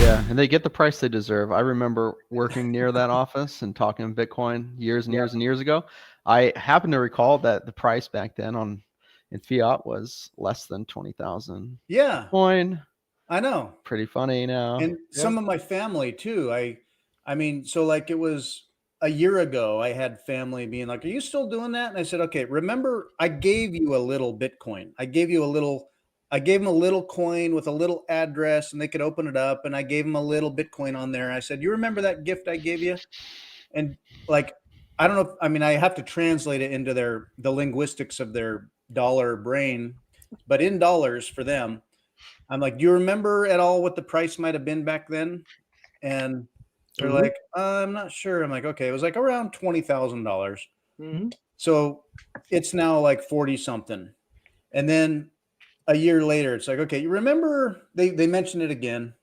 Yeah, and they get the price they deserve. I remember working near that office and talking Bitcoin years and Yeah. years and years ago. I happen to recall that the price back then in fiat was less than 20,000 Yeah, coin. I know. Pretty funny now. And Yep. some of my family too. I mean, so like it was a year ago, I had family being like, "Are you still doing that?" And I said, "Okay, remember I gave you a little Bitcoin. I gave them a little coin with a little address and they could open it up, and I gave them a little Bitcoin on there. I said, "You remember that gift I gave you?" And like, I don't know I mean, I have to translate it into the linguistics of their dollar brain, but in dollars for them, I'm like, "Do you remember at all what the price might have been back then?" And they're Mhm. like, "I'm not sure." I'm like, "Okay, it was like around $20,000." Mhm. So it's now like 40 something. And then a year later, it's like, "Okay, you remember they mentioned it again."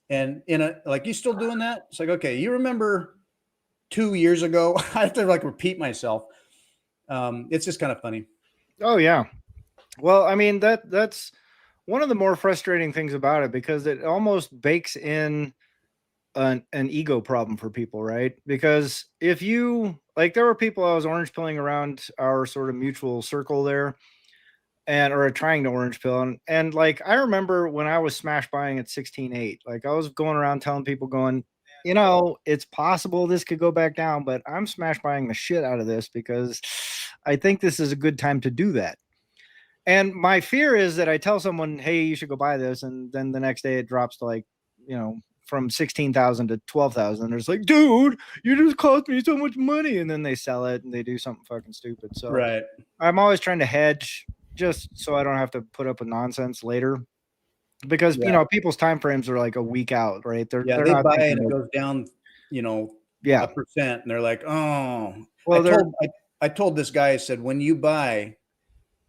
And in a like, "You still doing that?" It's like, "Okay, you remember 2 years ago?" I have to like repeat myself. It's just kind of funny. Oh yeah. Well, I mean that's one of the more frustrating things about it because it almost bakes in an ego problem for people, right? Because if you like, there were people I was orange pilling around our sort of mutual circle there, and or trying to orange pill, and like I remember when I was smash buying at 16.8, like I was going around telling people, going, it's possible this could go back down, but I'm smash buying the shit out of this because I think this is a good time to do that. And my fear is that I tell someone, hey, you should go buy this. And then the next day it drops to like, from 16,000 to 12,000. It's like, dude, you just cost me so much money. And then they sell it and they do something fucking stupid. So Right. I'm always trying to hedge just so I don't have to put up with nonsense later. Because, Yeah. people's time frames are like a week out, right? They're Yeah, they not buy thinking and it like, goes down, yeah. a percent, and they're like, "Oh." I Well, told this guy, I said, "When you buy,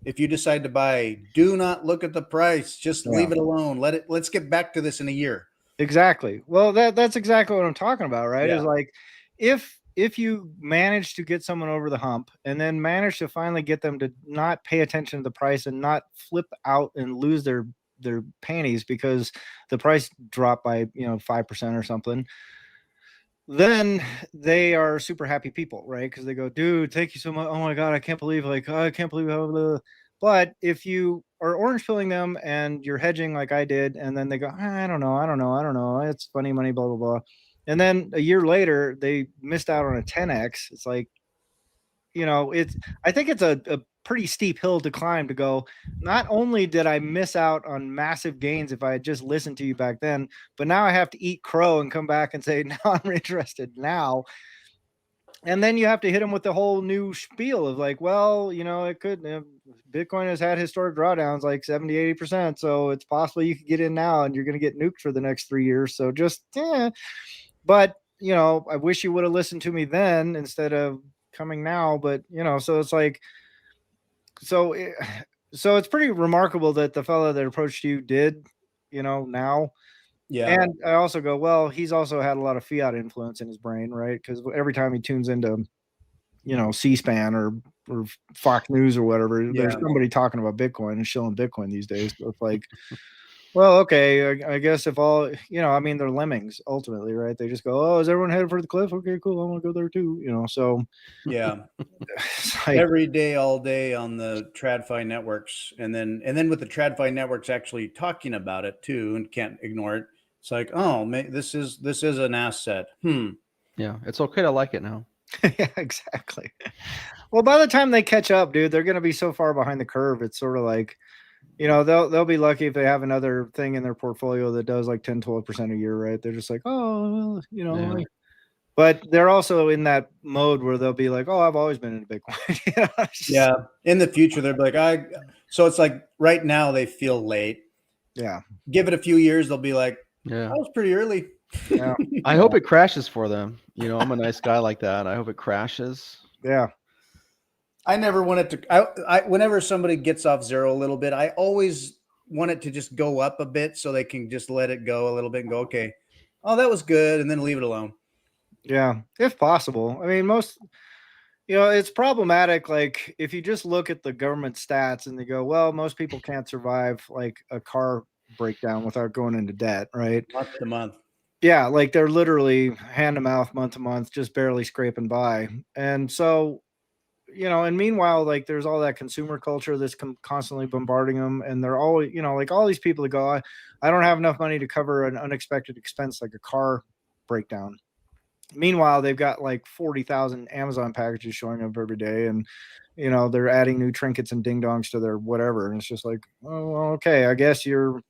if you decide to buy, do not look at the price. Just yeah. leave it alone. Let's get back to this in a year." Exactly. Well, that's exactly what I'm talking about, right? Yeah. Is like if you manage to get someone over the hump and then manage to finally get them to not pay attention to the price and not flip out and lose their panties because the price dropped by 5% or something, then they are super happy people, right? Because they go, dude, thank you so much. Oh my god, I can't believe I can't believe how. Blah. But if you are orange pilling them and you're hedging like I did, and then they go, I don't know, it's funny money, blah blah blah, and then a year later they missed out on a 10x. It's like, I think it's a pretty steep hill to climb to go. Not only did I miss out on massive gains if I had just listened to you back then, but now I have to eat crow and come back and say, now I'm interested now. And then you have to hit them with the whole new spiel of like, well, it could, Bitcoin has had historic drawdowns like 70, 80%. So it's possible you could get in now and you're going to get nuked for the next 3 years. So just, but, I wish you would have listened to me then instead of coming now. But, so it's like, so it's pretty remarkable that the fellow that approached you did, now. Yeah. And I also go, well, he's also had a lot of fiat influence in his brain, right? Because every time he tunes into, C-SPAN or Fox News or whatever, there's somebody talking about Bitcoin and shilling Bitcoin these days. So it's like, well, okay, I guess if all, they're lemmings ultimately, right? They just go, oh, is everyone headed for the cliff? Okay, cool. I want to go there too, so. Yeah. Like, every day, all day on the TradFi networks. And then with the TradFi networks actually talking about it too, and can't ignore it. It's like, oh, this is an asset. Yeah, it's okay to like it now. yeah, exactly. Well, by the time they catch up, dude, they're going to be so far behind the curve. It's sort of like, they'll be lucky if they have another thing in their portfolio that does like 10, 12% a year, right? They're just like, oh, Yeah. but they're also in that mode where they'll be like, oh, I've always been into Bitcoin. Yeah. In the future, they'll be like, so it's like right now they feel late. Yeah. Give it a few years, they'll be like, Yeah. that was pretty early. Yeah. I hope it crashes for them. I'm a nice guy like that. I hope it crashes. Yeah. I never want it to. Whenever somebody gets off zero a little bit, I always want it to just go up a bit so they can just let it go a little bit and go, okay, oh, that was good, and then leave it alone. Yeah, if possible. I mean, most, it's problematic. Like if you just look at the government stats and they go, well, most people can't survive like a car breakdown without going into debt, right? Month to month. Yeah, like they're literally hand to mouth, month to month, just barely scraping by. And so, and meanwhile, like there's all that consumer culture that's constantly bombarding them, and they're always, like all these people that go, I don't have enough money to cover an unexpected expense like a car breakdown. Meanwhile, they've got like 40,000 Amazon packages showing up every day, and they're adding new trinkets and ding dongs to their whatever, and it's just like, oh, well, okay, I guess you're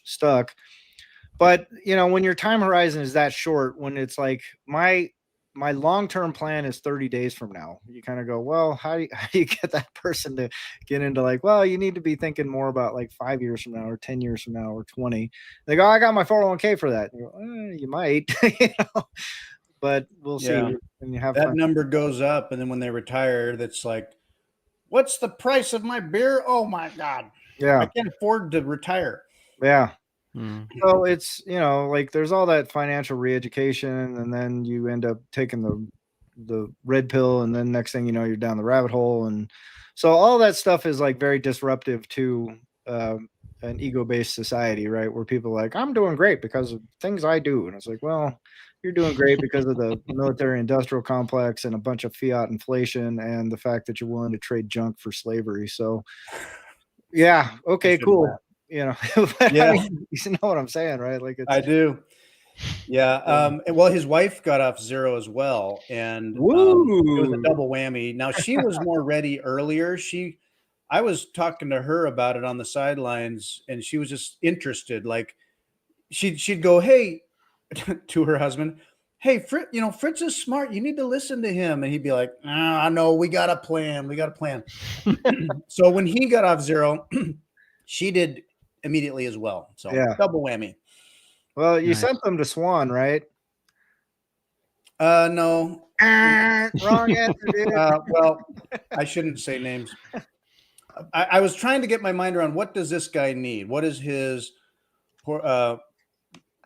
stuck. But when your time horizon is that short, when it's like my long-term plan is 30 days from now, you kind of go, well, how do you get that person to get into like, well, you need to be thinking more about like 5 years from now or 10 years from now or 20. They go, I got my 401k for that. You go, you might, but we'll see. And you have that number goes up, and then when they retire, that's like, what's the price of my beer? Oh my God. Yeah. I can't afford to retire. Yeah. So it's, like there's all that financial re-education, and then you end up taking the red pill, and then next thing you know, you're down the rabbit hole. And so all that stuff is like very disruptive to an ego-based society, right? Where people are like, I'm doing great because of things I do. And it's like, well, you're doing great because of the military industrial complex and a bunch of fiat inflation and the fact that you're willing to trade junk for slavery. So yeah. Okay, cool. Yeah. I mean, you know what I'm saying, right? Like I do. Yeah. Well, his wife got off zero as well, and it was a double whammy. Now she was more ready earlier. I was talking to her about it on the sidelines, and she was just interested. Like she'd go, hey, to her husband, hey, Fritz is smart. You need to listen to him. And he'd be like, I know, we got a plan. So when he got off zero, she did immediately as well. So double whammy. Well, you sent them to Swan, right? No. Wrong answer, dude. Well, I shouldn't say names. I was trying to get my mind around, what does this guy need? What is his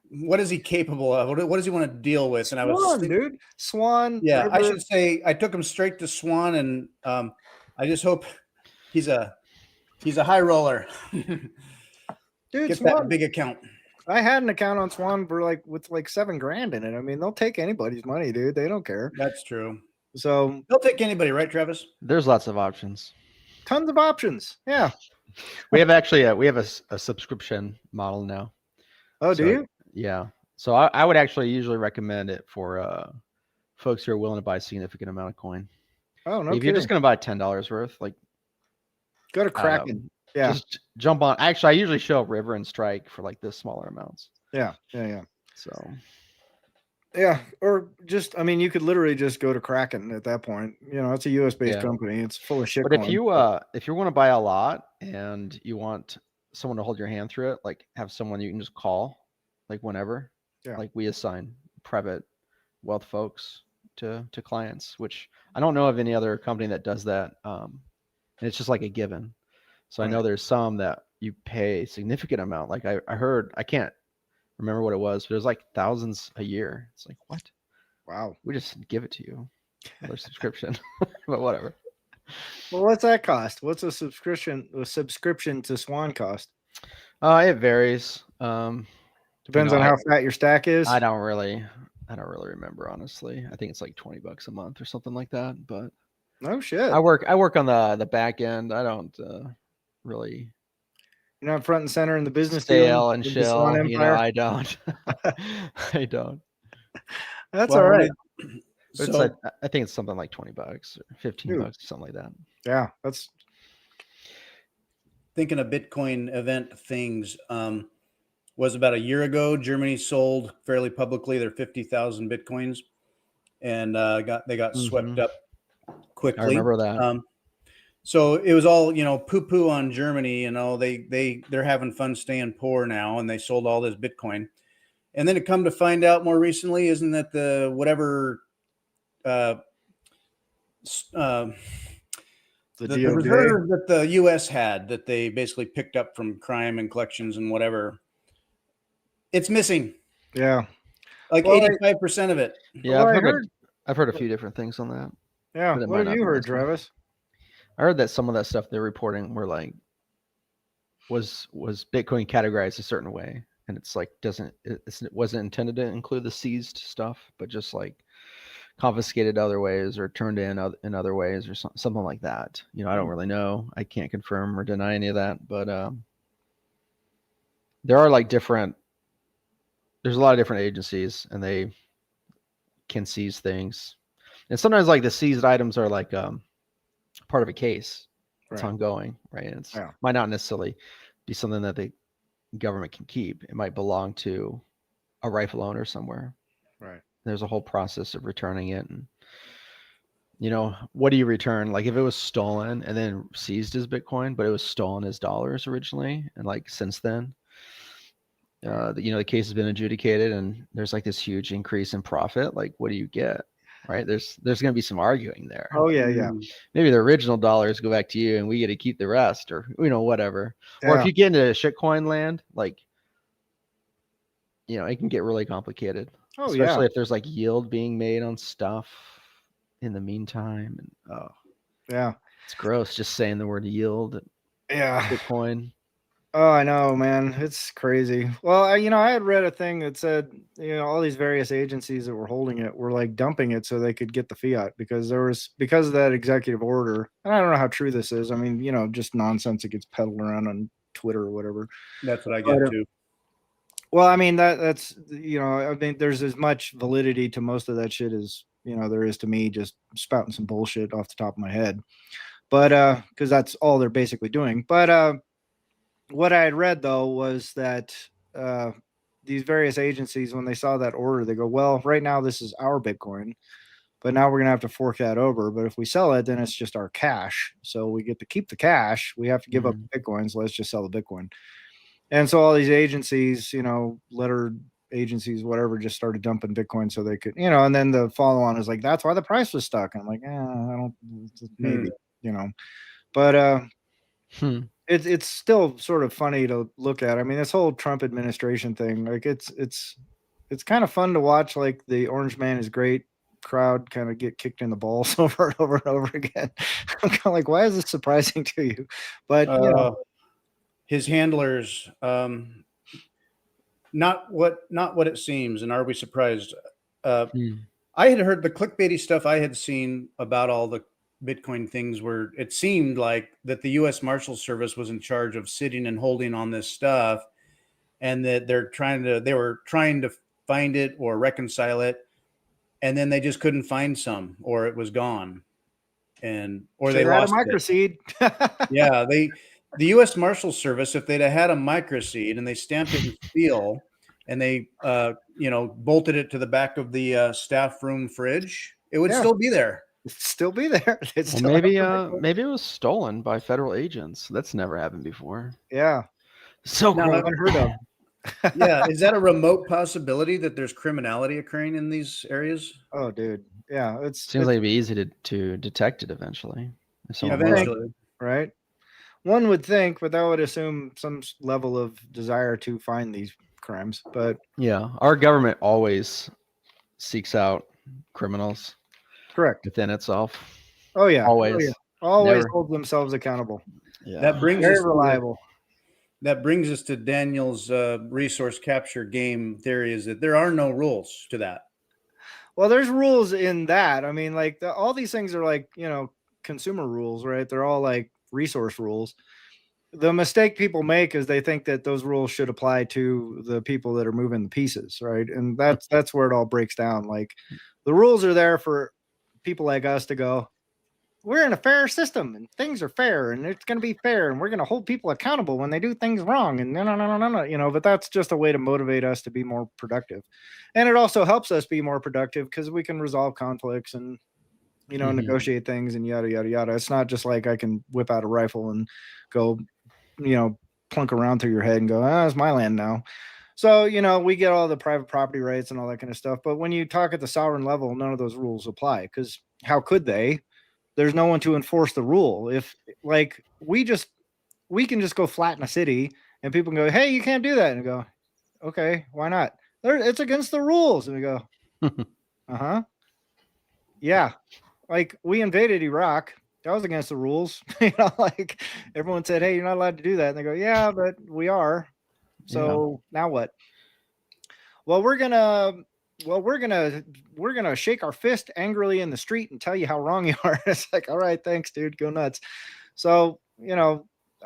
what is he capable of? What does he want to deal with? And Swan. Yeah, River. I should say I took him straight to Swan, and I just hope he's a high roller. Dude, get Swan, that big account. I had an account on Swan for with $7,000 in it. I mean, they'll take anybody's money, dude. They don't care. That's true. So they'll take anybody, right, Travis? There's lots of options. Tons of options. Yeah. We have a subscription model now. Oh, do you? Yeah. So I would actually usually recommend it for folks who are willing to buy a significant amount of coin. Oh, no. If you're just going to buy $10 worth, like go to Kraken. Yeah. Just jump on. Actually, I usually show up River and Strike for like this smaller amounts. Yeah. So. Yeah. Or just, I mean, you could literally just go to Kraken at that point. It's a US based company. It's full of shit. But if you want to buy a lot and you want someone to hold your hand through it, like have someone you can just call, like whenever. Yeah. Like we assign private wealth folks to clients, which I don't know of any other company that does that. And it's just like a given. So I know there's some that you pay a significant amount. Like I heard, I can't remember what it was, but it was like thousands a year. It's like, what? Wow. We just give it to you. Another subscription, but whatever. Well, what's that cost? What's a subscription to Swan cost? It varies. Depends on how fat your stack is. I don't really remember, honestly. I think it's like $20 a month or something like that. But no shit. I work on the back end. I don't really. You're not front and center in the business stale and chill. I don't. I don't. That's all right. So, I think it's something like $20 or $15, something like that. Yeah, that's. Thinking of Bitcoin event things, was about a year ago. Germany sold fairly publicly their 50,000 Bitcoins, and they got swept up quickly. I remember that. So it was all, poo-poo on Germany. They're having fun staying poor now, and they sold all this Bitcoin. And then it come to find out more recently, isn't that the whatever the reserve that the U.S. had that they basically picked up from crime and collections and whatever, it's missing. Yeah, like 85% of it. Yeah, I've heard a few different things on that. Yeah, what have you heard, Travis? I heard that some of that stuff they're reporting were like was Bitcoin categorized a certain way, and it's like it wasn't intended to include the seized stuff, but just like confiscated other ways or turned in other ways or something like that. I don't really know. I can't confirm or deny any of that, but there are like there's a lot of different agencies, and they can seize things. And sometimes like the seized items are like part of a case that's ongoing, right? And it might not necessarily be something that the government can keep. It might belong to a rifle owner somewhere. Right. There's a whole process of returning it. And, what do you return? Like if it was stolen and then seized as Bitcoin, but it was stolen as dollars originally, and like since then, the case has been adjudicated and there's like this huge increase in profit. Like, what do you get? Right. There's going to be some arguing there. Oh yeah. Yeah. Maybe the original dollars go back to you and we get to keep the rest, or, whatever. Yeah. Or if you get into shitcoin land, like, it can get really complicated. Oh, especially if there's like yield being made on stuff in the meantime. And it's gross just saying the word yield. Bitcoin. Oh, I know, man. It's crazy. Well, I had read a thing that said, all these various agencies that were holding it were like dumping it so they could get the fiat because of that executive order. And I don't know how true this is. I mean, just nonsense that gets peddled around on Twitter or whatever. That's what I get too. Well, I mean, that's, I think there's as much validity to most of that shit as, there is to me just spouting some bullshit off the top of my head. But, because that's all they're basically doing. But, what I had read, though, was that these various agencies, when they saw that order, they go, well, right now this is our Bitcoin, but now we're going to have to fork that over. But if we sell it, then it's just our cash. So we get to keep the cash. We have to give up the Bitcoin. So let's just sell the Bitcoin. And so all these agencies, letter agencies, whatever, just started dumping Bitcoin so they could, and then the follow on is like, that's why the price was stuck. And I'm like, I don't, maybe, but it's still sort of funny to look at. I mean, this whole Trump administration thing, like it's kind of fun to watch, like the Orange Man is great crowd kind of get kicked in the balls over and over and over again. I'm kind of like, why is this surprising to you? But his handlers, not what it seems. And are we surprised? I had heard the clickbaity stuff I had seen about all the Bitcoin things where it seemed like that the U.S. Marshal Service was in charge of sitting and holding on this stuff, and that they were trying to find it or reconcile it, and then they just couldn't find some, or it was gone, or they lost a MicroSeed. Yeah, the U.S. Marshal Service, if they'd have had a MicroSeed and they stamped it in steel and they bolted it to the back of the staff room fridge, it would still be there. Still be there. Maybe it was stolen by federal agents. That's never happened before. Yeah. So unheard of. Yeah. Is that a remote possibility that there's criminality occurring in these areas? Oh, dude. Yeah. Seems like it'd be easy to detect it eventually. Eventually. Right. One would think, but that would assume some level of desire to find these crimes. But yeah, our government always seeks out criminals. Correct. Within itself. Oh yeah. Always. Always hold themselves accountable. Yeah. That brings Very us reliable. That brings us to Daniel's resource capture game theory, is that there are no rules to that. Well, there's rules in that. I mean, like all these things are like, consumer rules, right? They're all like resource rules. The mistake people make is they think that those rules should apply to the people that are moving the pieces, right? And that's where it all breaks down. Like the rules are there for people like us to go, we're in a fair system and things are fair and it's going to be fair and we're going to hold people accountable when they do things wrong. And no, but that's just a way to motivate us to be more productive. And it also helps us be more productive because we can resolve conflicts and, negotiate things and yada, yada, yada. It's not just like I can whip out a rifle and go, plunk around through your head and go, it's my land now. So, we get all the private property rights and all that kind of stuff. But when you talk at the sovereign level, none of those rules apply because how could they? There's no one to enforce the rule. If like we can just go flatten a city and people can go, hey, you can't do that. And go, okay, why not? It's against the rules. And we go, yeah. Like we invaded Iraq that was against the rules. Like everyone said, hey, you're not allowed to do that. And they go, yeah, but we are. So now what? Well, we're gonna shake our fist angrily in the street and tell you how wrong you are. It's like, all right, thanks, dude, go nuts. So,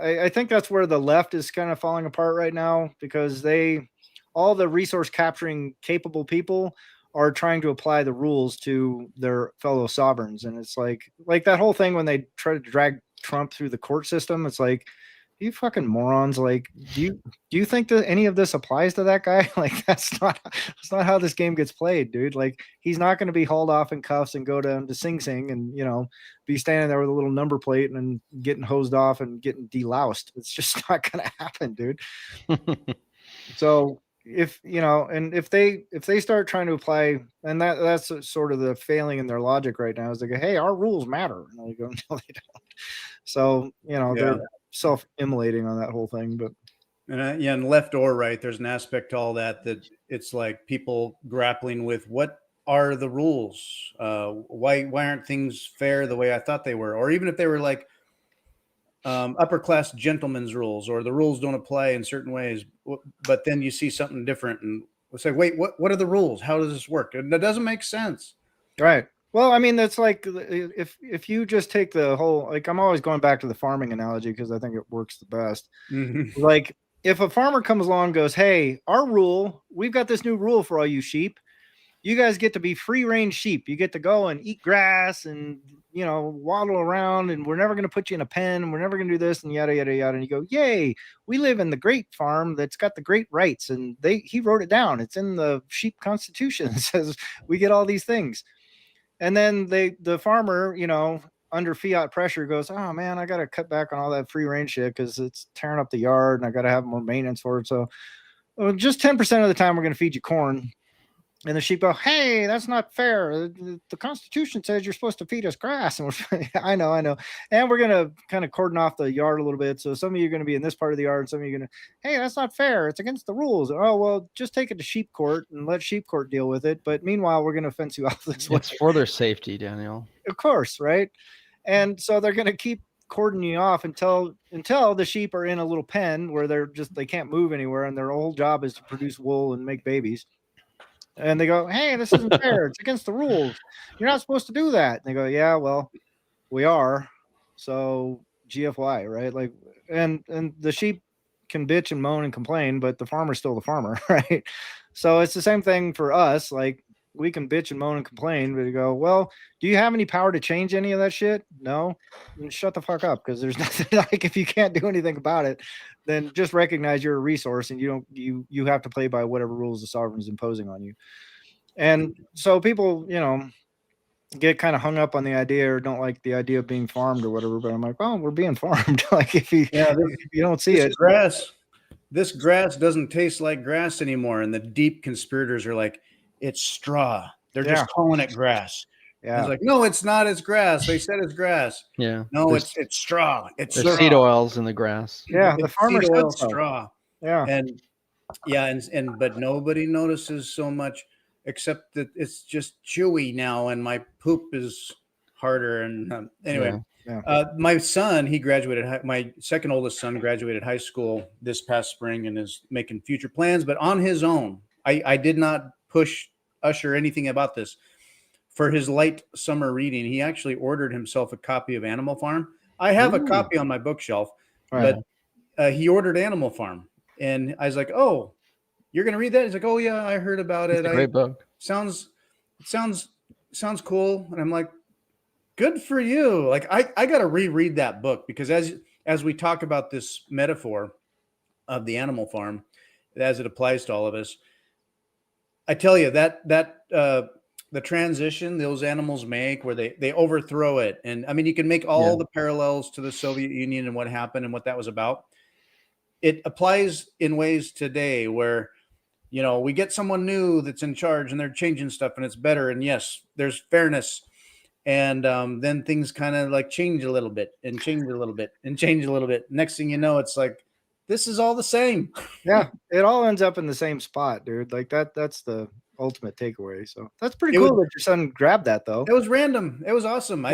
I think that's where the left is kind of falling apart right now, because all the resource capturing capable people are trying to apply the rules to their fellow sovereigns. And it's like that whole thing when they try to drag Trump through the court system. It's like, you fucking morons. Like, do you think that any of this applies to that guy? Like, that's not how this game gets played, dude. Like, he's not going to be hauled off in cuffs and go to Sing Sing and, be standing there with a little number plate and getting hosed off and getting deloused. It's just not going to happen, dude. So if they start trying to apply, and that's sort of the failing in their logic right now, is they go, hey, our rules matter. And they go, no, they don't. So, they're self-immolating on that whole thing. But and left or right, there's an aspect to all that it's like people grappling with, what are the rules? Why aren't things fair the way I thought they were? Or even if they were like upper class gentlemen's rules, or the rules don't apply in certain ways, but then you see something different and it's like, wait, what are the rules? How does this work? And that doesn't make sense. Right. Well, I mean, that's like if you just take the whole, like, I'm always going back to the farming analogy because I think it works the best. Mm-hmm. Like, if a farmer comes along and goes, hey, our rule, we've got this new rule for all you sheep. You guys get to be free range sheep. You get to go and eat grass and, waddle around, and we're never going to put you in a pen, and we're never going to do this, and yada, yada, yada. And you go, yay, we live in the great farm that's got the great rights. And he wrote it down. It's in the sheep constitution. It says we get all these things. And then the farmer, under fiat pressure goes, oh man, I got to cut back on all that free range shit because it's tearing up the yard and I got to have more maintenance for it. So just 10% of the time we're going to feed you corn. And the sheep go, hey, that's not fair. The Constitution says you're supposed to feed us grass. And I know. And we're going to kind of cordon off the yard a little bit. So some of you are going to be in this part of the yard. And some of you are going to, hey, that's not fair. It's against the rules. Oh, well, just take it to sheep court and let sheep court deal with it. But meanwhile, we're going to fence you off this way. It's for their safety, Daniel. Of course, right? And so they're going to keep cordoning you off until the sheep are in a little pen where they can't move anywhere. And their whole job is to produce wool and make babies. And they go, hey, this isn't fair. It's against the rules. You're not supposed to do that. And they go, yeah, well, we are. So GFY, right? Like, and the sheep can bitch and moan and complain, but the farmer's still the farmer, right? So it's the same thing for us. Like, we can bitch and moan and complain, but you go, well, do you have any power to change any of that shit? No. Then shut the fuck up, because there's nothing. Like, if you can't do anything about it, then just recognize you're a resource and you have to play by whatever rules the sovereign is imposing on you. And so people, get kind of hung up on the idea or don't like the idea of being farmed or whatever. But I'm like, well, we're being farmed. Like, if you don't see it, this grass doesn't taste like grass anymore. And the deep conspirators are like, it's straw. They're just calling it grass. Yeah. It's like, no, it's not. It's grass. They said it's grass. Yeah. No, it's straw. It's straw. Seed oils in the grass. Yeah. The farmer said straw. Yeah. But nobody notices so much, except that it's just chewy now, and my poop is harder. And anyway, my son, my second oldest son graduated high school this past spring and is making future plans, but on his own. I did not usher anything about this. For his light summer reading, he actually ordered himself a copy of Animal Farm. I have a copy on my bookshelf, but he ordered Animal Farm, and I was like, "Oh, you're going to read that?" He's like, "Oh yeah, I heard about it. It's a great book. Sounds cool." And I'm like, "Good for you!" Like, I got to reread that book, because as we talk about this metaphor of the Animal Farm, as it applies to all of us, I tell you that the transition those animals make, where they overthrow it. And I mean, you can make all the parallels to the Soviet Union and what happened and what that was about. It applies in ways today where, we get someone new that's in charge and they're changing stuff and it's better. And yes, there's fairness. And then things kind of like change a little bit and change a little bit and change a little bit. Next thing you know, it's like, this is all the same. Yeah, it all ends up in the same spot, dude. Like that's the ultimate takeaway. So that's pretty cool that your son grabbed that, though. It was random. It was awesome.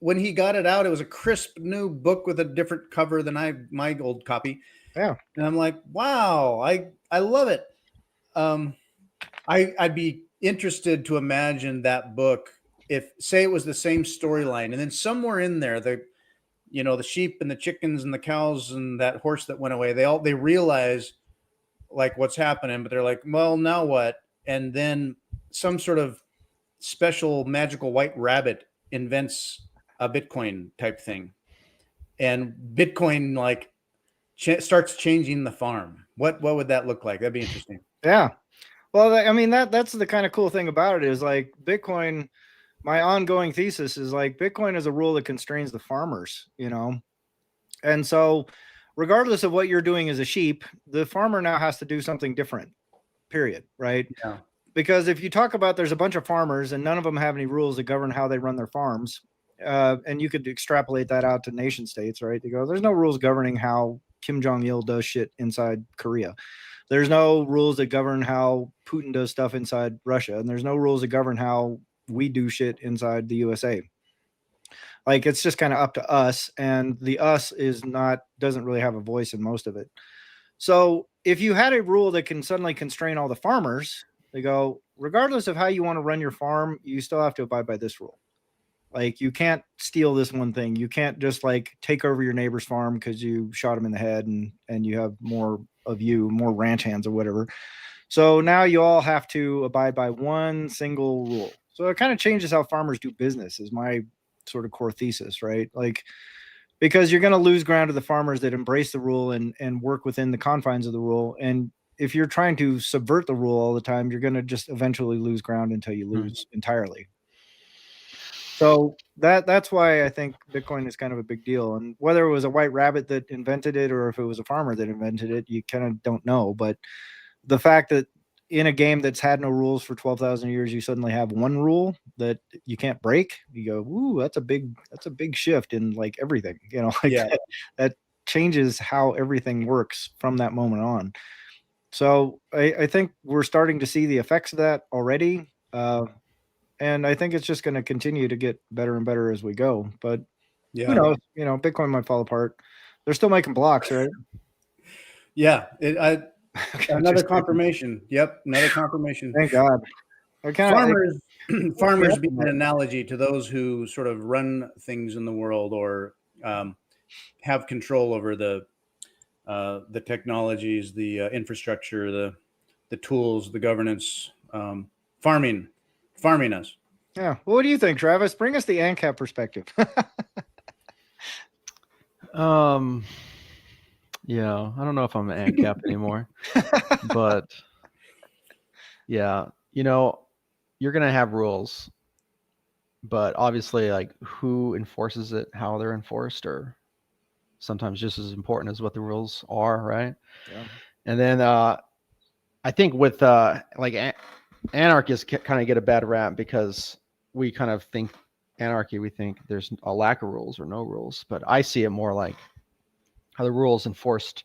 when he got it out, it was a crisp new book with a different cover than my old copy. Yeah. And I'm like, wow, I love it. I'd be interested to imagine that book if, say, it was the same storyline, and then somewhere in there, the sheep and the chickens and the cows and that horse that went away, they realize like what's happening, but they're like, well, now what? And then some sort of special magical white rabbit invents a Bitcoin type thing, and Bitcoin like starts changing the farm. What would that look like? That'd be interesting. Yeah. Well, I mean, that's the kind of cool thing about it is like Bitcoin. My ongoing thesis is like Bitcoin is a rule that constrains the farmers, and so regardless of what you're doing as a sheep, the farmer now has to do something different, period. Right. Yeah. Because if you talk about there's a bunch of farmers and none of them have any rules that govern how they run their farms, and you could extrapolate that out to nation states, right? They go, there's no rules governing how Kim Jong-il does shit inside Korea. There's no rules that govern how Putin does stuff inside Russia. And there's no rules that govern how we do shit inside the USA. Like, it's just kind of up to us. And the us doesn't really have a voice in most of it. So if you had a rule that can suddenly constrain all the farmers, they go, regardless of how you want to run your farm, you still have to abide by this rule. Like, you can't steal this one thing. You can't just like take over your neighbor's farm because you shot him in the head and you have more ranch hands or whatever. So now you all have to abide by one single rule. So it kind of changes how farmers do business is my sort of core thesis, right? Like, because you're going to lose ground to the farmers that embrace the rule and work within the confines of the rule. And if you're trying to subvert the rule all the time, you're going to just eventually lose ground until you lose entirely. So that's why I think Bitcoin is kind of a big deal. And whether it was a white rabbit that invented it or if it was a farmer that invented it, you kind of don't know. But the fact that in a game that's had no rules for 12,000 years, you suddenly have one rule that you can't break. You go, ooh, that's a big shift in like everything, that changes how everything works from that moment on. So I think we're starting to see the effects of that already. And I think it's just going to continue to get better and better as we go. But who knows? Bitcoin might fall apart. They're still making blocks, right? Yeah. Another confirmation. Yep. Another confirmation. Thank God. Farmers being an analogy to those who sort of run things in the world or have control over the technologies, the infrastructure, the tools, the governance, farming us. Yeah. Well, what do you think, Travis? Bring us the ANCAP perspective. Yeah, I don't know if I'm an ANCAP anymore, but yeah, you're going to have rules, but obviously like who enforces it, how they're enforced are sometimes just as important as what the rules are. Right. Yeah. And then, I think with like anarchists kind of get a bad rap because we kind of think anarchy, we think there's a lack of rules or no rules, but I see it more like how the rules enforced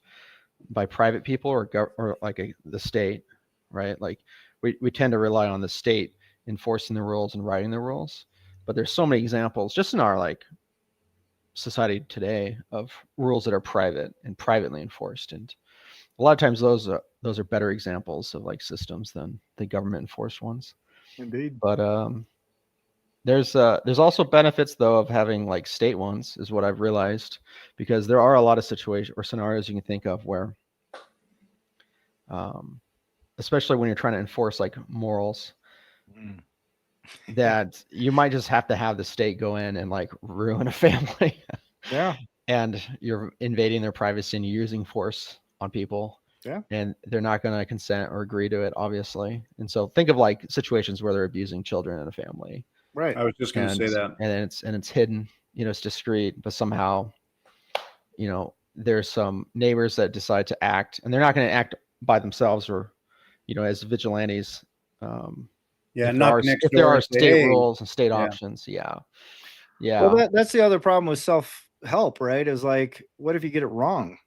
by private people or like the state, right? Like we tend to rely on the state enforcing the rules and writing the rules, but there's so many examples just in our like society today of rules that are private and privately enforced, and a lot of times those are better examples of like systems than the government enforced ones. Indeed. But there's also benefits though of having like state ones, is what I've realized, because there are a lot of situations or scenarios you can think of where, especially when you're trying to enforce like morals, that you might just have to have the state go in and like ruin a family. Yeah. And you're invading their privacy and you're using force on people. Yeah. And they're not going to consent or agree to it, obviously. And so think of like situations where they're abusing children in a family. Right. I was just going to say that. And it's hidden, it's discreet, but somehow, there's some neighbors that decide to act, and they're not going to act by themselves or, as vigilantes. If there are state rules and state options. Yeah. Well, that's the other problem with self-help, right? Is like, what if you get it wrong?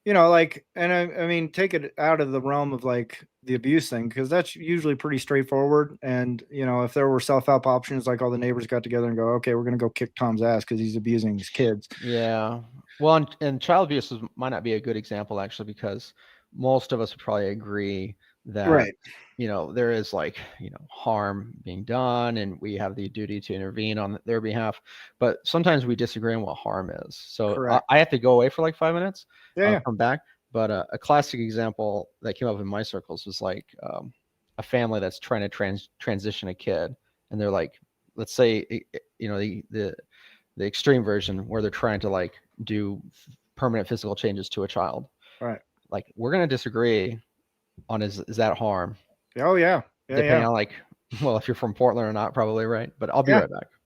you know, like, and I mean, take it out of the realm of like the abuse thing, because that's usually pretty straightforward. And, you know, if there were self-help options, like all the neighbors got together and go, okay, we're going to go kick Tom's ass because he's abusing his kids. Yeah. Well, and child abuse might not be a good example actually, because most of us would probably agree that, Right. you know, there is like, you know, harm being done and we have the duty to intervene on their behalf. But sometimes we disagree on what harm is. So Correct. I have to go away for like 5 minutes. Yeah, yeah. Come back. But a classic example that came up in my circles was like a family that's trying to transition a kid. And they're like, let's say, you know, the extreme version where they're trying to like do permanent physical changes to a child. Right. Like we're going to disagree on is that harm? Oh yeah. Yeah. Depending Yeah. on like, well, if you're from Portland or not, probably, right? But I'll be Yeah. right back.